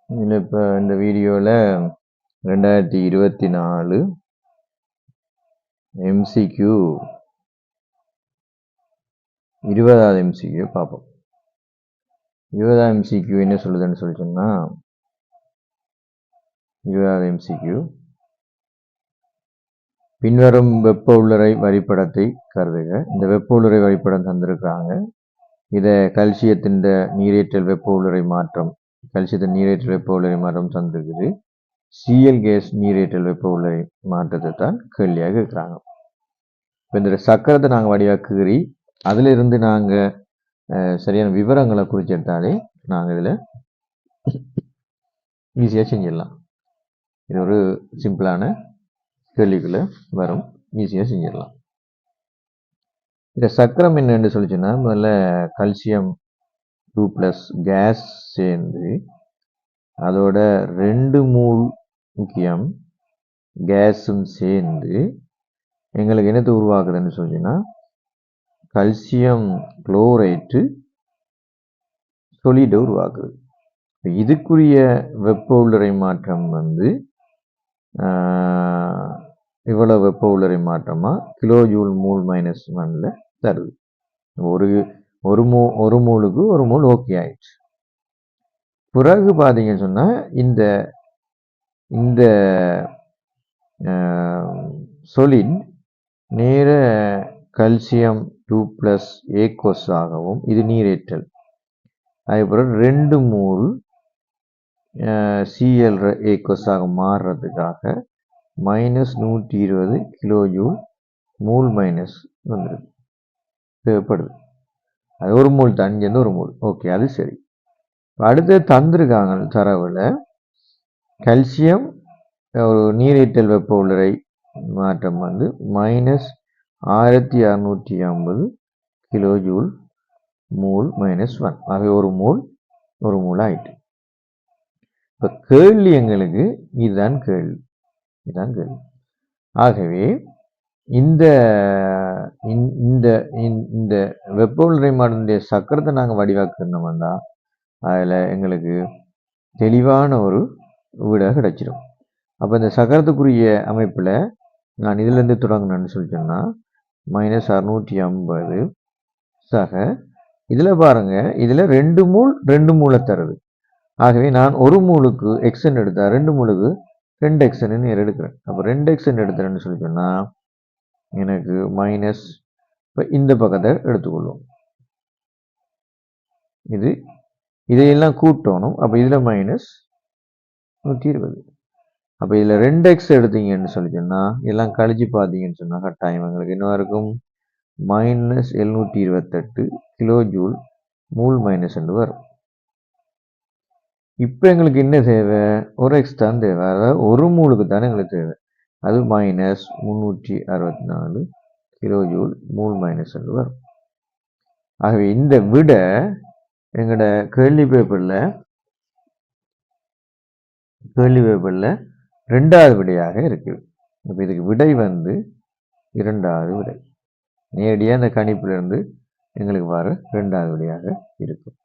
இதில் இப்போ இந்த வீடியோவில் 2024 எம்சிக்யூ 20வது எம்சிக்யூ பார்ப்போம். 20வது எம்சிக்யூ என்ன சொல்லுதுன்னு சொல்லிட்டோம்னா, 20வது எம்சிக்யூ பின்வரும் வெப்ப உள்ளறை வரைபடத்தை கருதுக. இந்த வெப்ப உள்ளறை வரைபடம் தந்திருக்காங்க. இதை கல்சியத்தின் நீரேற்றல் வெப்ப உள்ளறை மாற்றம், கல்சியத்தின் நீரேற்றல் வெப்ப உள்ளறை மாற்றம் தந்திருக்குது. சிஎல் கேஸ் நீரேற்றல் வெப்ப உள்ளறை மாற்றத்தை தான் கேள்வியாக இருக்கிறாங்க. இப்போ இந்த சக்கரத்தை நாங்கள் வடிவாக்குகிறி அதிலிருந்து நாங்கள் சரியான விவரங்களை குறிச்செடுத்தாலே நாங்கள் இதில் ஈஸியாக செஞ்சிடலாம். இது ஒரு சிம்பிளான கேள்விக்குள்ள வரும், ஈஸியாக செஞ்சிடலாம். இந்த சக்கரம் என்னன்னு சொல்லிச்சுன்னா, முதல்ல கல்சியம் 2+ கேஸ் சேர்ந்து அதோட 2 மூல் முக்கியம் கேஸும் சேர்ந்து எங்களுக்கு என்னத்தை உருவாக்குதுன்னு சொல்லிச்சுன்னா, கல்சியம் குளோரைட்டு சொலிடை உருவாக்குது. இதுக்குரிய வெப்ப உள்ளறை மாற்றம் இவ்வளவு வெப்ப உள்ளறை மாற்றமா கிலோ ஜூல் மூல் -1ல தருது. ஒரு மூலுக்கு ஒரு மூல் ஓகே ஆயிடுச்சு. பிறகு பார்த்தீங்கன்னு சொன்னால் இந்த சொலிட் நேர கல்சியம் 2+ ஏக்கோஸ் ஆகவும், இது நீரேற்றல், அதுக்கப்புறம் 2 மூல் சிஎல் ஏக்கோஸ் ஆக மாறுறதுக்காக -120 கிலோ ஜூல் மூல் மைனஸ் வந்துடுது, தேவைப்படுது. அது ஒரு மூல் தான், இங்கேருந்து ஒரு மூல். ஓகே, அது சரி. அடுத்து தந்திருக்காங்க தரவில் கல்சியம் ஒரு நீரேற்றல் வெப்ப உள்ளறை மாற்றம் -1650 கிலோ ஜூல் மூல் -1. ஆகவே ஒரு மூல் ஆயிட்டு. இப்போ கேள்வி எங்களுக்கு இதுதான் கேள்வி. ஆகவே இந்த இந்த வெப்ப உள்ளறை மாற்றத்தினுடைய சக்கரத்தை நாங்கள் வடிவாக்கணும்னா அதில் எங்களுக்கு தெளிவான ஒரு வீடாக கிடைச்சிடும். அப்போ இந்த சக்கரத்துக்குரிய அமைப்பில் நான் இதிலேருந்து தொடங்கினேன்னு சொல்லிட்டேன்னா -650 சக இதில் பாருங்கள், இதில் 2 மூலை தருது. ஆகவே நான் ஒரு மூலுக்கு எக்ஸ்என் எடுத்தால் 2 மூலுக்கு 2 எக்ஸ்என்னு எடுக்கிறேன். அப்போ 2 எக்ஸ்என் எடுத்துறேன்னு சொல்லி சொன்னால் எனக்கு மைனஸ், இப்போ இந்த பக்கத்தை எடுத்துக்கொள்வோம். இதையெல்லாம் கூட்டணும். அப்போ இதில் -120. அப்போ இதில் 2x எடுத்தீங்கன்னு சொல்லி சொன்னால் எல்லாம் கழிச்சு பார்த்தீங்கன்னு சொன்னால் கட்டாயம் எங்களுக்கு என்ன இருக்கும், -728 கிலோ ஜூல் மூல் -2 வரும். இப்போ எங்களுக்கு என்ன தேவை, ஒரு எக்ஸ் தான் தேவை. அதாவது ஒரு மூலுக்கு தானே எங்களுக்கு தேவை. அது -364 கிலோ ஜூல் மூல் -2 வரும். ஆகவே இந்த விட எங்களோட கேள்வி பேப்பரில் 2வது விடையாக இருக்குது. இப்போ இதுக்கு விடை 2வது விடை. நேரடியாக அந்த கணிப்பிலிருந்து எங்களுக்கு வர 2வது விடையாக இருக்கும்.